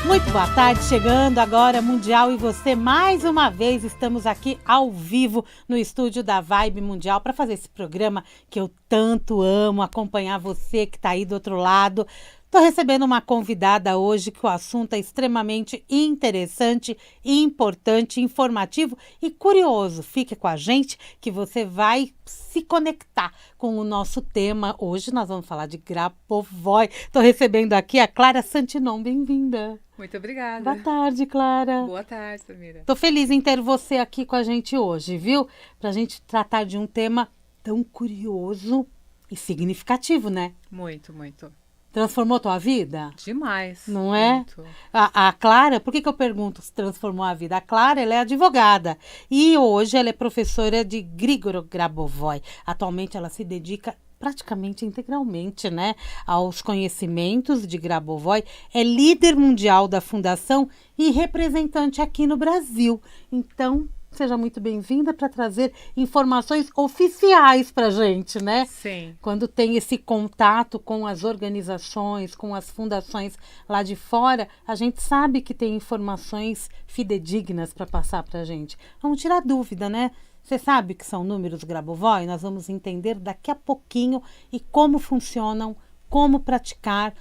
Muito boa tarde, chegando agora Mundial e você, mais uma vez estamos aqui ao vivo no estúdio da Vibe Mundial para fazer esse programa que eu tanto amo, acompanhar você que está aí do outro lado. Estou recebendo uma convidada hoje que o assunto é extremamente interessante, importante, informativo e curioso. Fique com a gente que você vai se conectar com o nosso tema. Hoje nós vamos falar de Grabovoi. Estou recebendo aqui a Clara Santinon, bem-vinda. Muito obrigada. Boa tarde, Clara. Boa tarde, Samira. Tô feliz em ter você aqui com a gente hoje, viu? Pra gente tratar de um tema tão curioso e significativo, né? Muito, muito. Transformou tua vida? Demais. Não é? Muito. A Clara, por que eu pergunto se transformou a vida? A Clara, ela é advogada e hoje ela é professora de Grigoro Grabovoi. Atualmente ela se dedica praticamente integralmente, né, aos conhecimentos de Grabovoi, é líder mundial da fundação e representante aqui no Brasil. Então, seja muito bem-vinda para trazer informações oficiais para a gente, né? Sim. Quando tem esse contato com as organizações, com as fundações lá de fora, a gente sabe que tem informações fidedignas para passar para a gente. Vamos tirar dúvida, né? Você sabe que são números Grabovoi? Nós vamos entender daqui a pouquinho e como funcionam, como praticar,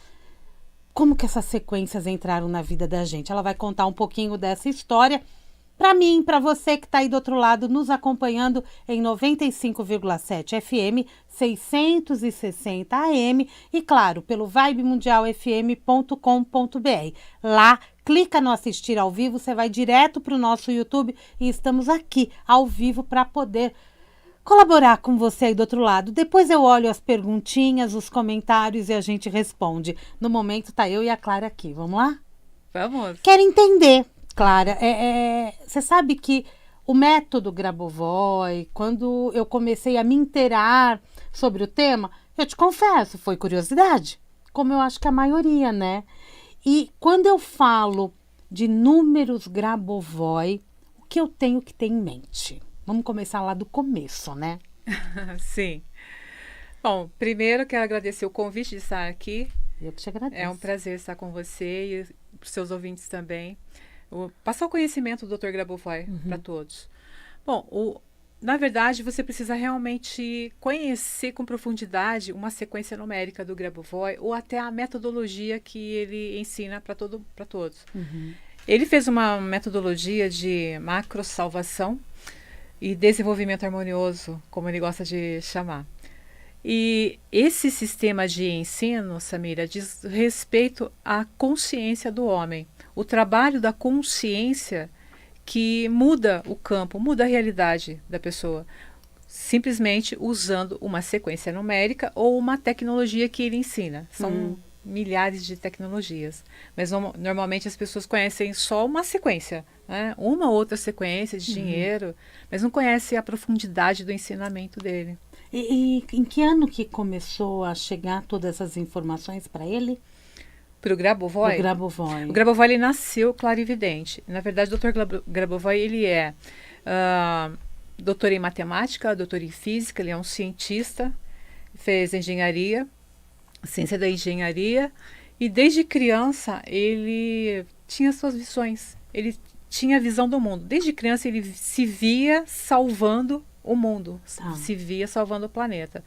como que essas sequências entraram na vida da gente. Ela vai contar um pouquinho dessa história para mim, para você que está aí do outro lado nos acompanhando em 95,7 FM, 660 AM e, claro, pelo vibemundialfm.com.br. Lá, clica no assistir ao vivo, você vai direto para o nosso YouTube e estamos aqui ao vivo para poder colaborar com você aí do outro lado. Depois eu olho as perguntinhas, os comentários e a gente responde. No momento tá eu e a Clara aqui. Vamos lá? Vamos. Quero entender, Clara, você sabe que o método Grabovoi, quando eu comecei a me inteirar sobre o tema, eu te confesso, foi curiosidade, como eu acho que a maioria, né? E quando eu falo de números Grabovoi, o que eu tenho que ter em mente? Vamos começar lá do começo, né? Sim. Bom, primeiro quero agradecer o convite de estar aqui. Eu que te agradeço. É um prazer estar com você e para os seus ouvintes também. Passar o conhecimento do Dr. Grabovoi para todos. Bom, na verdade, você precisa realmente conhecer com profundidade uma sequência numérica do Grabovoi ou até a metodologia que ele ensina para todos. Ele fez uma metodologia de macrosalvação e desenvolvimento harmonioso, como ele gosta de chamar. E esse sistema de ensino, Samira, diz respeito à consciência do homem. O trabalho da consciência que muda o campo, muda a realidade da pessoa, simplesmente usando uma sequência numérica ou uma tecnologia que ele ensina. São milhares de tecnologias, mas normalmente as pessoas conhecem só uma sequência, né? Uma ou outra sequência de dinheiro, mas não conhecem a profundidade do ensinamento dele. E em que ano que começou a chegar todas essas informações para ele? Para o Grabovoi? O Grabovoi. O Grabovoi, ele nasceu clarividente. Na verdade, o Dr. Grabovoi, ele é doutor em matemática, doutor em física, ele é um cientista, fez engenharia, ciência da engenharia, e desde criança ele tinha suas visões, ele tinha a visão do mundo. Desde criança ele se via salvando o mundo, se via salvando o planeta.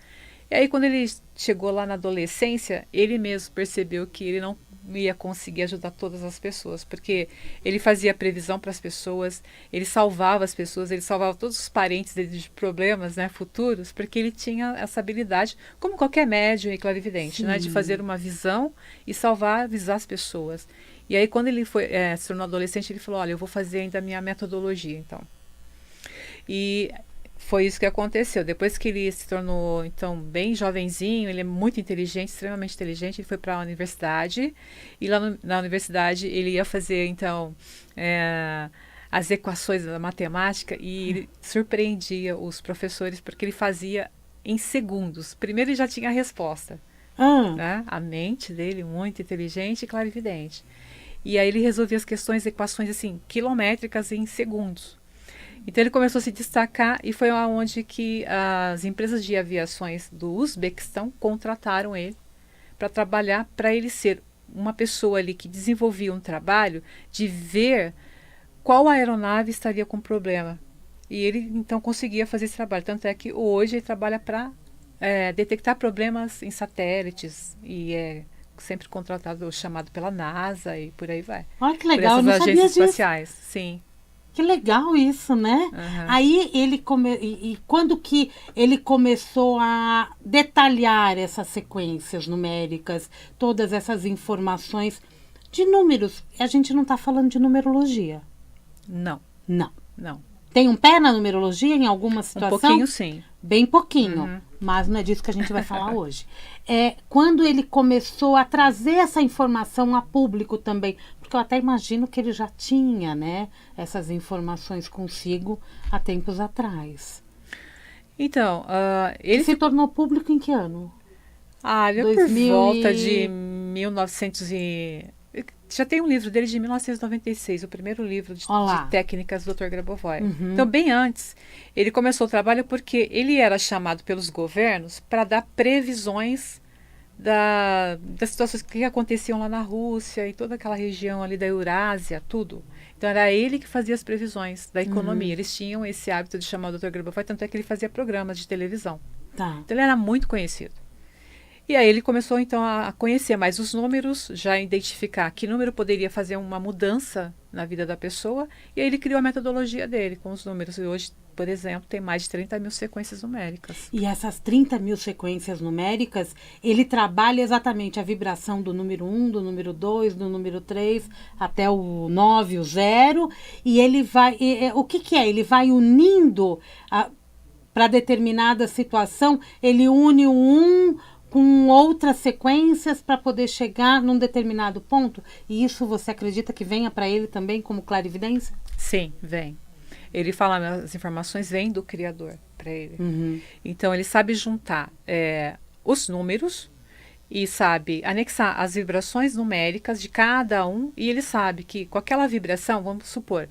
E aí quando ele chegou lá na adolescência, ele mesmo percebeu que ele não ia conseguir ajudar todas as pessoas, porque ele fazia previsão para as pessoas, ele salvava as pessoas, ele salvava todos os parentes dele de problemas, né, futuros, porque ele tinha essa habilidade, como qualquer médium e clarividente, né, de fazer uma visão e avisar as pessoas. E aí quando ele se tornou adolescente, ele falou, olha, eu vou fazer ainda a minha metodologia, então. E foi isso que aconteceu. Depois que ele se tornou, então, bem jovenzinho, ele é muito inteligente, extremamente inteligente, ele foi para a universidade, e lá na universidade ele ia fazer, então, as equações da matemática, e ele surpreendia os professores, porque ele fazia em segundos. Primeiro ele já tinha a resposta, né? A mente dele, muito inteligente e clarividente. E aí ele resolvia as equações, assim, quilométricas em segundos. Então ele começou a se destacar e foi onde que as empresas de aviações do Uzbequistão contrataram ele para trabalhar, para ele ser uma pessoa ali que desenvolvia um trabalho de ver qual aeronave estaria com problema. E ele, então, conseguia fazer esse trabalho. Tanto é que hoje ele trabalha para detectar problemas em satélites e é sempre contratado, chamado pela NASA e por aí vai. Olha que Por legal, eu essas não sabia agências disso. espaciais, sim. Que legal isso, né? Aí ele e quando que ele começou a detalhar essas sequências numéricas, todas essas informações de números? A gente não está falando de numerologia. Não, Não. não. Tem um pé na numerologia em alguma Um situação? pouquinho, sim. Bem pouquinho, mas não é disso que a gente vai falar hoje. Quando ele começou a trazer essa informação a público também, porque eu até imagino que ele já tinha, né, essas informações consigo há tempos atrás. Então, Ele se tornou público em que ano? Por 2000 volta e- de 1900 e... Já tem um livro dele de 1996, o primeiro livro de Olá. técnicas do Dr. Grabovoi. Então, bem antes, ele começou o trabalho porque ele era chamado pelos governos para dar previsões das situações que aconteciam lá na Rússia e toda aquela região ali da Eurásia, tudo. Então, era ele que fazia as previsões da economia. Eles tinham esse hábito de chamar o Dr. Grabovoi, tanto é que ele fazia programas de televisão. Tá. Então, ele era muito conhecido. E aí ele começou, então, a conhecer mais os números, já identificar que número poderia fazer uma mudança na vida da pessoa, e aí ele criou a metodologia dele com os números. E hoje, por exemplo, tem mais de 30 mil sequências numéricas. E essas 30 mil sequências numéricas, ele trabalha exatamente a vibração do número 1, do número 2, do número 3, até o 9, o 0, e ele vai... o que é? Ele vai unindo para determinada situação, ele une o 1 com outras sequências para poder chegar num determinado ponto? E isso você acredita que venha para ele também como clarividência? Sim, vem. Ele fala, as informações vêm do Criador para ele. Então, ele sabe juntar os números e sabe anexar as vibrações numéricas de cada um, e ele sabe que com aquela vibração, vamos supor,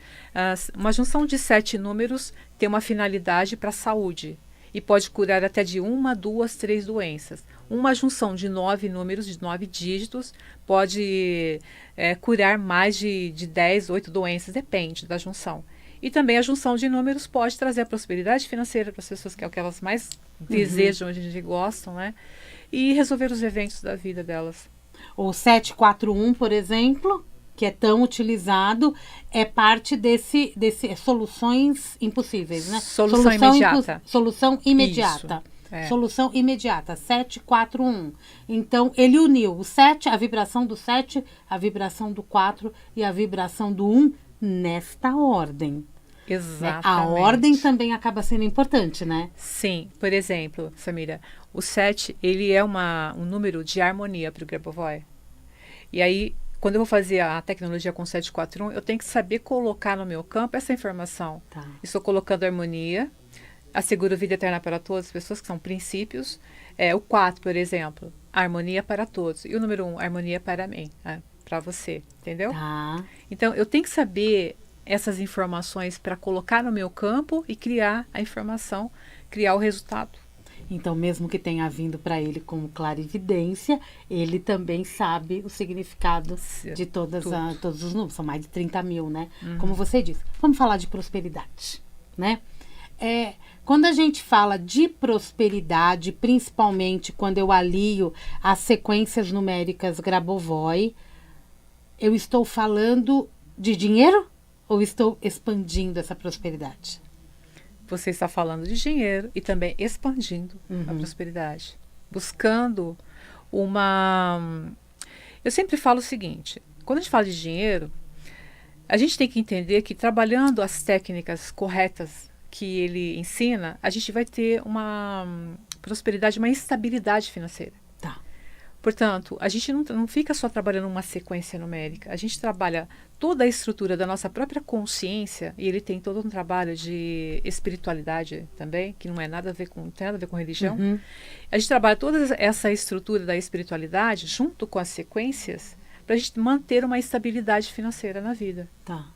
uma junção de 7 números tem uma finalidade para a saúde e pode curar até de 1, 2, 3 doenças. Uma junção de 9 números, de 9 dígitos, pode curar mais de 10, 8 doenças, depende da junção. E também a junção de números pode trazer a prosperidade financeira para as pessoas, que é o que elas mais desejam, hoje em dia gostam, né? E resolver os eventos da vida delas. O 741, por exemplo, que é tão utilizado, é parte desse soluções impossíveis, né? Solução imediata. Solução imediata. Isso, Solução imediata, 741. Então, ele uniu o 7, a vibração do 7, a vibração do 4 e a vibração do 1 nesta ordem. Exatamente. A ordem também acaba sendo importante, né? Sim. Por exemplo, Samira, o 7, ele é um número de harmonia para o Grabovoi. E aí, quando eu vou fazer a tecnologia com 741, eu tenho que saber colocar no meu campo essa informação. Tá. Estou colocando harmonia, asseguro vida eterna para todas as pessoas, que são princípios. O 4, por exemplo, harmonia para todos. E o número 1, harmonia para mim, para você, entendeu? Tá. Então, eu tenho que saber essas informações para colocar no meu campo e criar a informação, criar o resultado. Então, mesmo que tenha vindo para ele como clarividência, ele também sabe o significado de todos os números. São mais de 30 mil, né? Como você disse. Vamos falar de prosperidade, né? Quando a gente fala de prosperidade, principalmente quando eu alio as sequências numéricas Grabovoi, eu estou falando de dinheiro ou estou expandindo essa prosperidade? Você está falando de dinheiro e também expandindo a prosperidade. Buscando uma... Eu sempre falo o seguinte, quando a gente fala de dinheiro, a gente tem que entender que trabalhando as técnicas corretas que ele ensina, a gente vai ter uma prosperidade, uma estabilidade financeira. Tá. Portanto, a gente não fica só trabalhando uma sequência numérica, a gente trabalha toda a estrutura da nossa própria consciência, e ele tem todo um trabalho de espiritualidade também, que não tem nada a ver com religião. A gente trabalha toda essa estrutura da espiritualidade junto com as sequências para a gente manter uma estabilidade financeira na vida. Tá.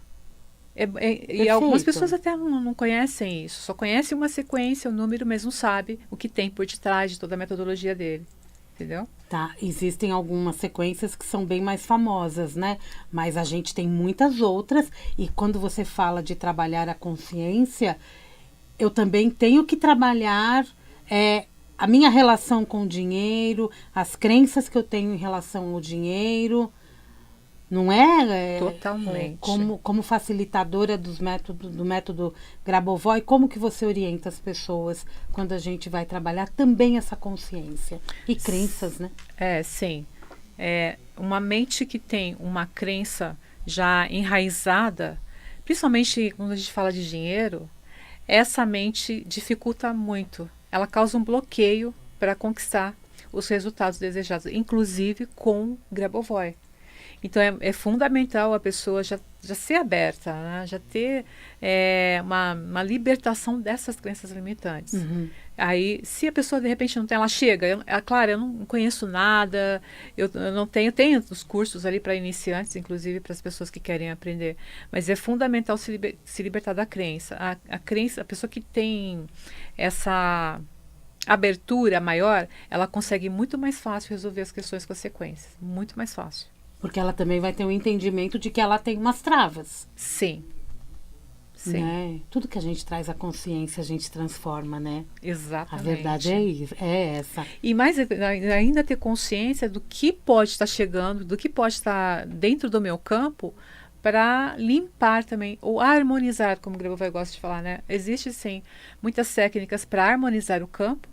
E algumas pessoas até não conhecem isso, só conhecem uma sequência, o número, mas não sabe o que tem por detrás de toda a metodologia dele. entendeu? Tá, existem algumas sequências que são bem mais famosas, né? Mas a gente tem muitas outras, e quando você fala de trabalhar a consciência, eu também tenho que trabalhar a minha relação com o dinheiro, as crenças que eu tenho em relação ao dinheiro, não é? Totalmente. Como facilitadora do método Grabovoi, como que você orienta as pessoas quando a gente vai trabalhar também essa consciência e crenças, né? Sim. Uma mente que tem uma crença já enraizada, principalmente quando a gente fala de dinheiro, essa mente dificulta muito. Ela causa um bloqueio para conquistar os resultados desejados, inclusive com Grabovoi. Então é fundamental a pessoa já ser aberta, né? Já ter uma libertação dessas crenças limitantes. Uhum. Aí, se a pessoa de repente não tem, ela chega, claro, eu não conheço nada, eu não tenho os cursos ali para iniciantes, inclusive para as pessoas que querem aprender, mas é fundamental se libertar da crença. A crença, a pessoa que tem essa abertura maior, ela consegue muito mais fácil resolver as questões com as sequências, muito mais fácil. Porque ela também vai ter um entendimento de que ela tem umas travas. Sim. Sim. Né? Tudo que a gente traz à consciência, a gente transforma, né? Exatamente. A verdade é isso, é essa. E mais ainda ter consciência do que pode estar chegando, do que pode estar dentro do meu campo, para limpar também, ou harmonizar, como o Grabovoi gosta de falar, né? Existe, sim, muitas técnicas para harmonizar o campo,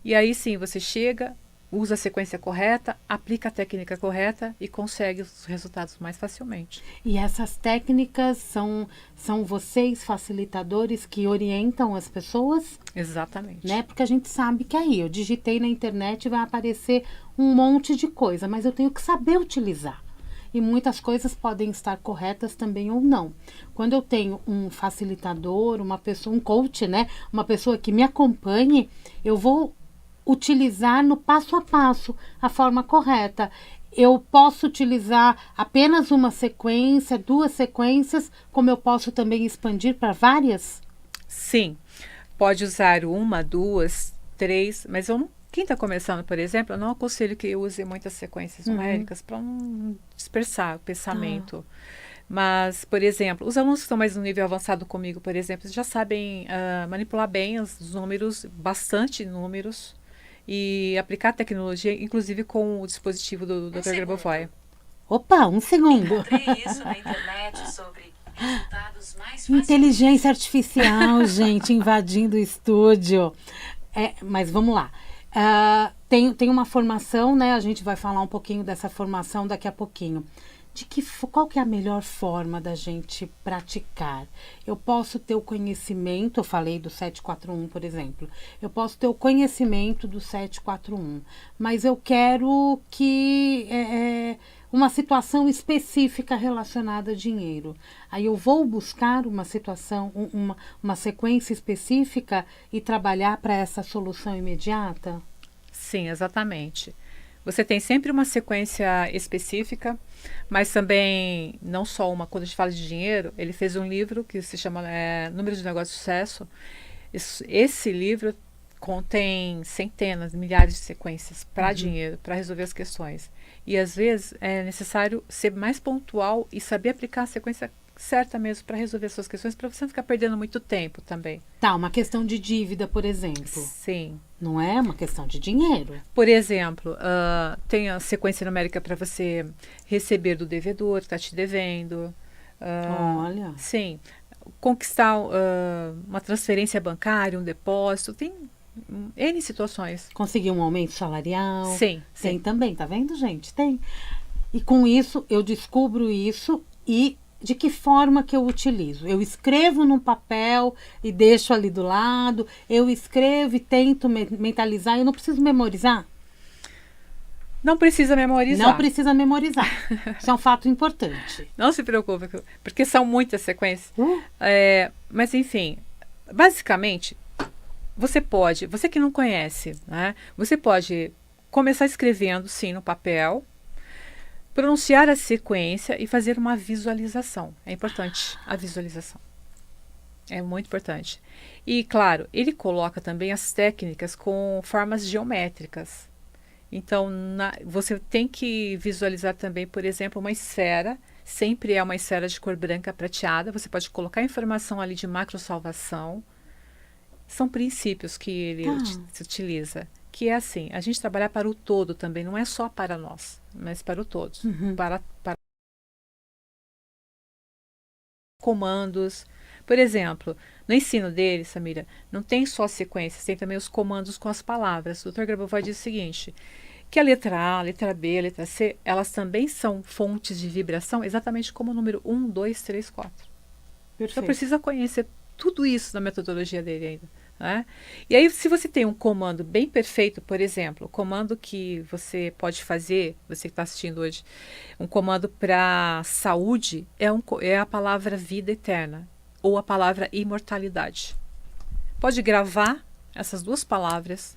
e aí sim, você chega, usa a sequência correta, aplica a técnica correta e consegue os resultados mais facilmente. E essas técnicas são vocês, facilitadores, que orientam as pessoas? Exatamente. Né? Porque a gente sabe que aí, eu digitei na internet e vai aparecer um monte de coisa, mas eu tenho que saber utilizar. E muitas coisas podem estar corretas também ou não. Quando eu tenho um facilitador, uma pessoa, um coach, né? Uma pessoa que me acompanhe, eu vou utilizar no passo a passo a forma correta. Eu posso utilizar apenas uma sequência, 2 sequências, como eu posso também expandir para várias? Sim, pode usar 1, 2, 3, mas quem está começando, por exemplo, eu não aconselho que use muitas sequências numéricas para não dispersar o pensamento. Mas, por exemplo, os alunos que estão mais no nível avançado comigo, por exemplo, já sabem manipular bem os números, bastante números, e aplicar a tecnologia, inclusive com o dispositivo do Dr. Grabovoi. Opa, um segundo. Encontrei isso na internet sobre resultados mais Inteligência artificial, gente, invadindo o estúdio. Mas vamos lá. Tem uma formação, né? A gente vai falar um pouquinho dessa formação daqui a pouquinho. Qual que é a melhor forma da gente praticar? Eu posso ter o conhecimento, eu falei do 741, por exemplo. Eu posso ter o conhecimento do 741, mas eu quero que uma situação específica relacionada a dinheiro. Aí eu vou buscar uma situação, uma sequência específica e trabalhar para essa solução imediata? Sim, exatamente. Você tem sempre uma sequência específica, mas também não só uma. Quando a gente fala de dinheiro, ele fez um livro que se chama Números de Negócio de Sucesso. Esse livro contém centenas, milhares de sequências para dinheiro, para resolver as questões. E às vezes é necessário ser mais pontual e saber aplicar a sequência certa mesmo para resolver suas questões, para você não ficar perdendo muito tempo também. Tá, uma questão de dívida, por exemplo. Sim. Não é uma questão de dinheiro. Por exemplo, tem a sequência numérica para você receber do devedor que está te devendo. Olha. Sim. Conquistar uma transferência bancária, um depósito. Tem N situações. Conseguir um aumento salarial. Sim. Tem também, tá vendo, gente? Tem. E com isso, eu descubro isso e de que forma que eu utilizo? Eu escrevo num papel e deixo ali do lado, eu escrevo e tento mentalizar, eu não preciso memorizar? Não precisa memorizar. Não precisa memorizar. Isso é um fato importante. Não se preocupe, porque são muitas sequências. Mas enfim, basicamente, você que não conhece, né? Você pode começar escrevendo, sim, no papel, pronunciar a sequência e fazer uma visualização. É importante a visualização. É muito importante. E, claro, ele coloca também as técnicas com formas geométricas. Então, você tem que visualizar também, por exemplo, uma esfera. Sempre é uma esfera de cor branca prateada. Você pode colocar informação ali de macrosalvação. São princípios que ele Tá. se utiliza. Que é assim, a gente trabalhar para o todo também. Não é só para nós, mas para o todo. Para comandos. Por exemplo, no ensino dele, Samira, não tem só sequências, tem também os comandos com as palavras. O Dr. Grabovoi diz o seguinte, que a letra A, a letra B, a letra C, elas também são fontes de vibração, exatamente como o número 1, 2, 3, 4. Então Perfeito. precisa conhecer tudo isso na metodologia dele ainda. Né? E aí, se você tem um comando bem perfeito, por exemplo, o comando que você pode fazer, você que está assistindo hoje, um comando para saúde é a palavra vida eterna ou a palavra imortalidade. Pode gravar essas duas palavras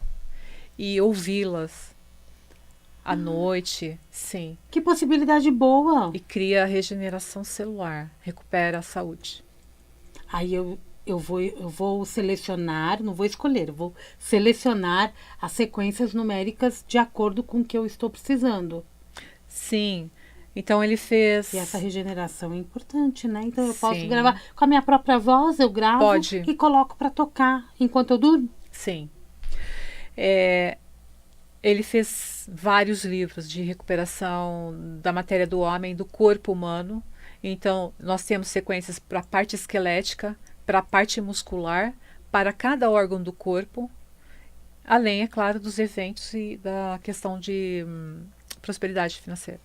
e ouvi-las à noite, sim. Que possibilidade boa. E cria a regeneração celular, recupera a saúde. Aí eu vou selecionar, não vou escolher, eu vou selecionar as sequências numéricas de acordo com o que eu estou precisando. Sim. Então ele fez. E essa regeneração é importante, né? Então eu posso Sim. gravar com a minha própria voz, eu gravo Pode. e coloco para tocar enquanto eu durmo. Sim. Ele fez vários livros de recuperação da matéria do homem, do corpo humano. Então, nós temos sequências para a parte esquelética, para a parte muscular, para cada órgão do corpo, além, é claro, dos eventos e da questão de prosperidade financeira.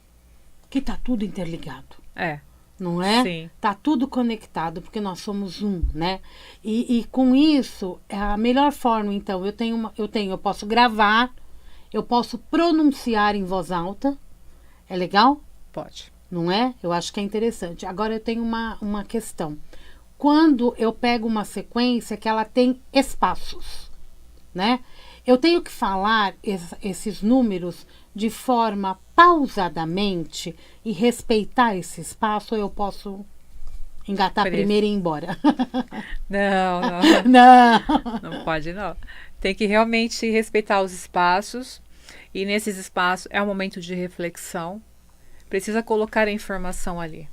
Que tá tudo interligado. É. Não é? Sim. Tá tudo conectado, porque nós somos um, né? E com isso, é a melhor forma, então, eu posso gravar, eu posso pronunciar em voz alta. É legal? Pode. Não é? Eu acho que é interessante. Agora eu tenho uma questão. Quando eu pego uma sequência que ela tem espaços, né? Eu tenho que falar esses números de forma pausadamente e respeitar esse espaço, ou eu posso engatar primeiro e ir embora? Não, não. Não. Não pode, não. Tem que realmente respeitar os espaços. E nesses espaços é um momento de reflexão. Precisa colocar a informação ali.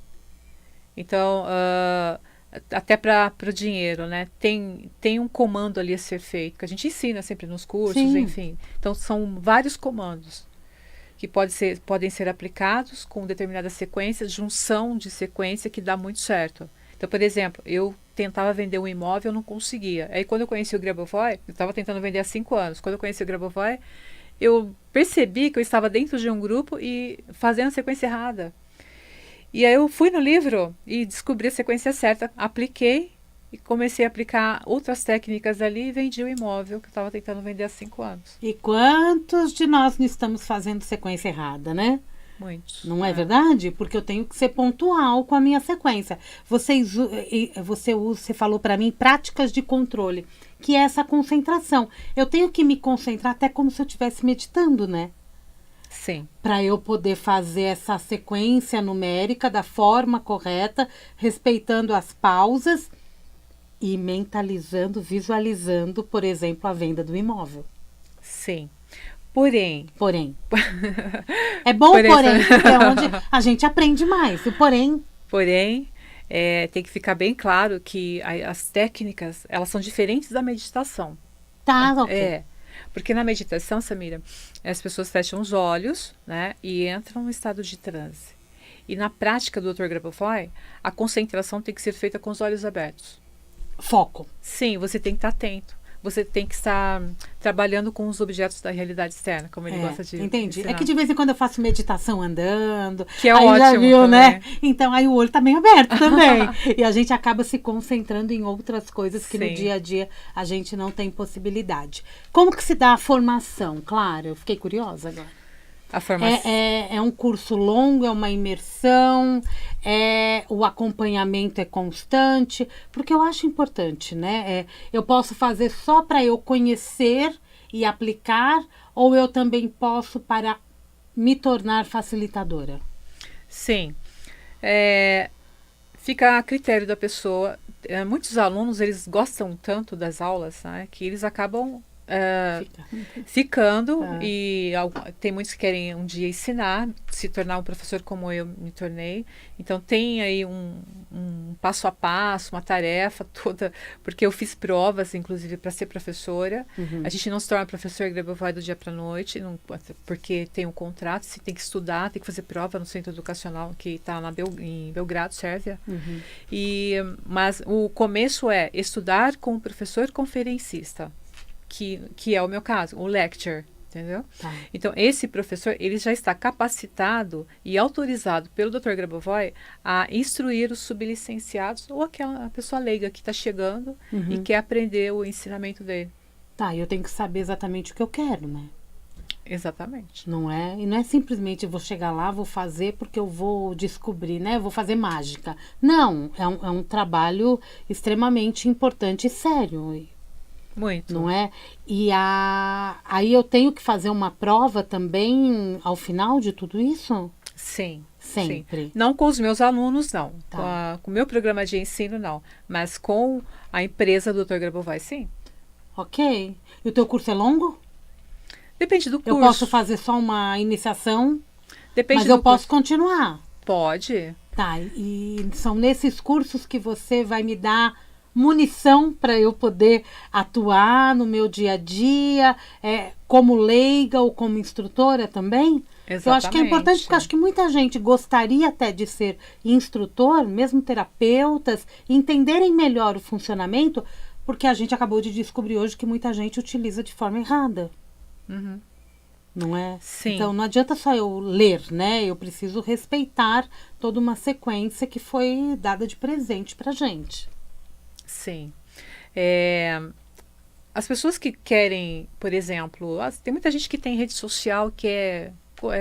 Então, até para o dinheiro, né? Tem um comando ali a ser feito, que a gente ensina sempre nos cursos, Sim. enfim. Então, são vários comandos que podem ser aplicados com determinadas sequências, junção de sequência que dá muito certo. Então, por exemplo, eu tentava vender um imóvel, não conseguia. Aí, quando eu conheci o Grabovoi, eu estava tentando vender há 5 anos. Quando eu conheci o Grabovoi, eu percebi que eu estava dentro de um grupo e fazendo a sequência errada. E aí eu fui no livro e descobri a sequência certa, apliquei e comecei a aplicar outras técnicas ali e vendi o imóvel que eu estava tentando vender há 5 anos. E quantos de nós não estamos fazendo sequência errada, né? Muitos. Não é verdade? Porque eu tenho que ser pontual com a minha sequência. Você falou para mim práticas de controle, que é essa concentração. Eu tenho que me concentrar até como se eu estivesse meditando, né? Sim. Para eu poder fazer essa sequência numérica da forma correta, respeitando as pausas e mentalizando, visualizando, por exemplo, a venda do imóvel. Sim. Porém. É bom, porém, porque é onde a gente aprende mais. O porém. Tem que ficar bem claro que as técnicas, elas são diferentes da meditação. Tá, ok. Porque na meditação, Samira, as pessoas fecham os olhos, né, e entram no estado de transe. E na prática do Dr. Grabovoi, a concentração tem que ser feita com os olhos abertos. Foco. Sim, você tem que estar atento. Você tem que estar trabalhando com os objetos da realidade externa, como ele gosta de entendi. ensinar. É que de vez em quando eu faço meditação andando. Que é aí ótimo já viu, também. né? Então aí o olho tá bem aberto também. E a gente acaba se concentrando em outras coisas que no Sim. dia a dia a gente não tem possibilidade. Como que se dá a formação? Claro, eu fiquei curiosa agora. A formação. É um curso longo, é uma imersão, o acompanhamento é constante, porque eu acho importante, né? Eu posso fazer só para eu conhecer e aplicar, ou eu também posso para me tornar facilitadora? Sim. Fica a critério da pessoa. Muitos alunos, eles gostam tanto das aulas, né, que eles acabam ficando, e tem muitos que querem um dia ensinar, se tornar um professor como eu me tornei. Então tem aí um passo a passo, uma tarefa toda, porque eu fiz provas, inclusive, para ser professora. A gente não se torna professor Grabovoi do dia para a noite, porque tem um contrato, se tem que estudar, tem que fazer prova no centro educacional que está em Belgrado, Sérvia. Mas o começo é estudar com o professor conferencista, que é o meu caso, o lecturer, entendeu? Tá. Então, esse professor, ele já está capacitado e autorizado pelo Dr. Grabovoi a instruir os sublicenciados ou aquela pessoa leiga que está chegando e quer aprender o ensinamento dele. Tá, eu tenho que saber exatamente o que eu quero, né? Exatamente. Não é? E não é simplesmente eu vou chegar lá, vou fazer porque eu vou descobrir, né? Vou fazer mágica. Não, é um trabalho extremamente importante e sério. Muito. Não é? E aí eu tenho que fazer uma prova também ao final de tudo isso? Sim. Sempre. Sim. Não com os meus alunos, não. Tá. Com o meu programa de ensino, não. Mas com a empresa do Dr. Grabovoi, sim. Ok. E o teu curso é longo? Depende do curso. Eu posso fazer só uma iniciação, Depende mas do eu posso curso. continuar. Pode. Tá, e são nesses cursos que você vai me dar munição para eu poder atuar no meu dia a dia, como leiga ou como instrutora também? Exatamente. Eu acho que é importante, porque acho que muita gente gostaria até de ser instrutor, mesmo terapeutas, entenderem melhor o funcionamento, porque a gente acabou de descobrir hoje que muita gente utiliza de forma errada. Não é? Sim. Então não adianta só eu ler, né? Eu preciso respeitar toda uma sequência que foi dada de presente pra gente. Sim. As pessoas que querem, por exemplo, tem muita gente que tem rede social que é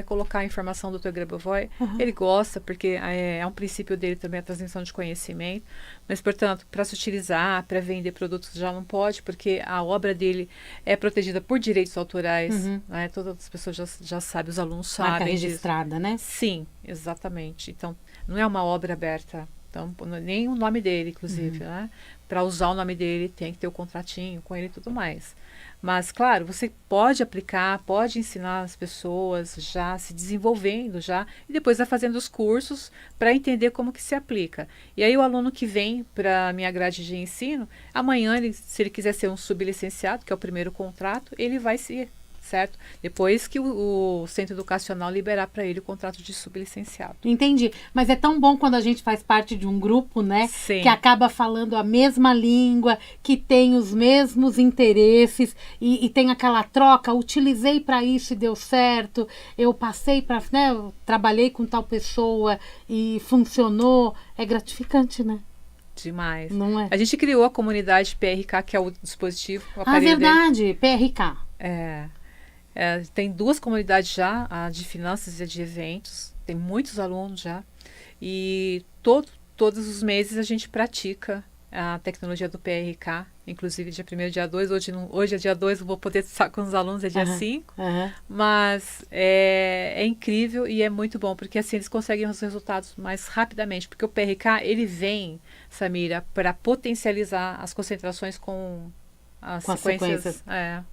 colocar a informação do Dr. Grabovoi. Ele gosta, porque é um princípio dele também a transmissão de conhecimento. Mas, portanto, para se utilizar, para vender produtos já não pode, porque a obra dele é protegida por direitos autorais. Né? Todas as pessoas já sabem, os alunos sabem. Marca registrada, né? Sim, exatamente. Então, não é uma obra aberta. Então, nem o nome dele, inclusive, né? Para usar o nome dele, tem que ter o contratinho com ele e tudo mais. Mas, claro, você pode aplicar, pode ensinar as pessoas já se desenvolvendo já, e depois vai fazendo os cursos para entender como que se aplica. E aí o aluno que vem para a minha grade de ensino, amanhã, se ele quiser ser um sublicenciado, que é o primeiro contrato, ele vai ser, certo? Depois que o centro educacional liberar para ele o contrato de sublicenciado. Entendi. Mas é tão bom quando a gente faz parte de um grupo, né? Sim. Que acaba falando a mesma língua, que tem os mesmos interesses e tem aquela troca. Utilizei para isso e deu certo. Eu passei para, né? Eu trabalhei com tal pessoa e funcionou. É gratificante, né? Demais. Não é? A gente criou a comunidade PRK, que é o dispositivo. O aparelho verdade. dele. PRK. Tem 2 comunidades já, a de finanças e a de eventos. Tem muitos alunos já. E todos os meses a gente pratica a tecnologia do PRK. Inclusive dia 1º, dia 2. Hoje é dia 2, eu vou poder estar com os alunos, é dia 5. Mas é incrível e é muito bom, porque assim eles conseguem os resultados mais rapidamente. Porque o PRK, ele vem, Samira, para potencializar as concentrações com as sequências.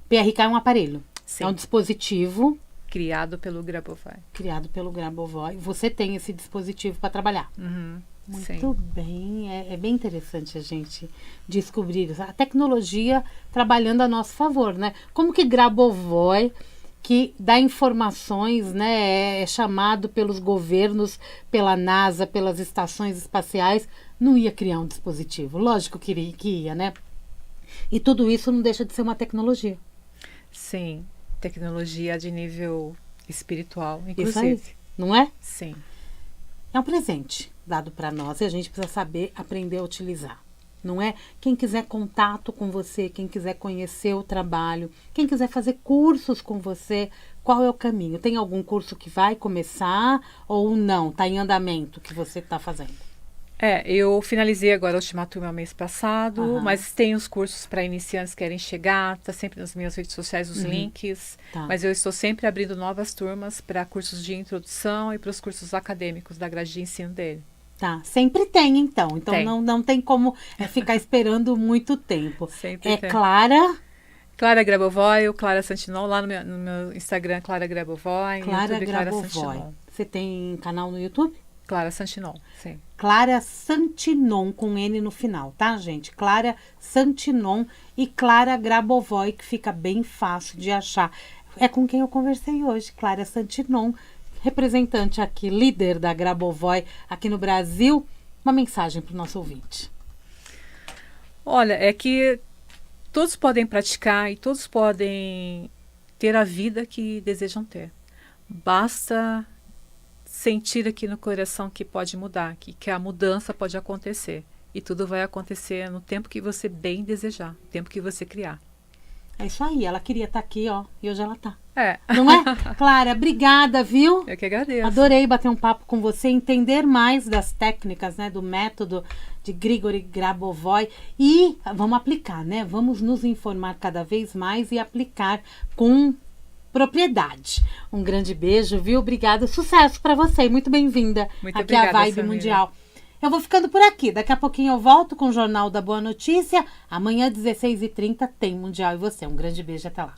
PRK é um aparelho. Sim. É um dispositivo criado pelo Grabovoi. Você tem esse dispositivo para trabalhar. Muito Sim. bem. É bem interessante a gente descobrir a tecnologia trabalhando a nosso favor, né? Como que Grabovoi, que dá informações, né, é chamado pelos governos, pela NASA, pelas estações espaciais, não ia criar um dispositivo. Lógico que ia, né? E tudo isso não deixa de ser uma tecnologia. Sim, tecnologia de nível espiritual, inclusive. Isso aí, não é? Sim. É um presente dado para nós e a gente precisa saber aprender a utilizar. Não é? Quem quiser contato com você, quem quiser conhecer o trabalho, quem quiser fazer cursos com você, qual é o caminho? Tem algum curso que vai começar ou não? Está em andamento que você está fazendo? Eu finalizei agora a última turma mês passado, mas tem os cursos para iniciantes que querem chegar, está sempre nas minhas redes sociais os links, mas eu estou sempre abrindo novas turmas para cursos de introdução e para os cursos acadêmicos da grade de ensino dele. Tá, sempre tem então Tem. não tem como ficar esperando muito tempo. Sempre tem. Clara? Clara Grabovoi ou Clara Santinon, lá no meu Instagram, Clara Grabovoi, Clara YouTube, Grabovoi. Santinon. Você tem canal no YouTube? Clara Santinon, sim. Clara Santinon, com N no final, tá, gente? Clara Santinon e Clara Grabovoi, que fica bem fácil de achar. É com quem eu conversei hoje, Clara Santinon, representante aqui, líder da Grabovoi aqui no Brasil. Uma mensagem para o nosso ouvinte. Olha, é que todos podem praticar e todos podem ter a vida que desejam ter. Basta sentir aqui no coração que pode mudar, que a mudança pode acontecer. E tudo vai acontecer no tempo que você bem desejar, no tempo que você criar. É isso aí, ela queria estar aqui, ó, e hoje ela tá. É. Não é? Clara, obrigada, viu? Eu que agradeço. Adorei bater um papo com você, entender mais das técnicas, né, do método de Grigori Grabovoi e vamos aplicar, né? Vamos nos informar cada vez mais e aplicar com propriedade. Um grande beijo, viu? Obrigada, sucesso para você, muito bem-vinda Muito aqui obrigada, à Vibe Samira. Mundial. Eu vou ficando por aqui, daqui a pouquinho eu volto com o Jornal da Boa Notícia. Amanhã, 16h30, tem Mundial e você. Um grande beijo, até lá.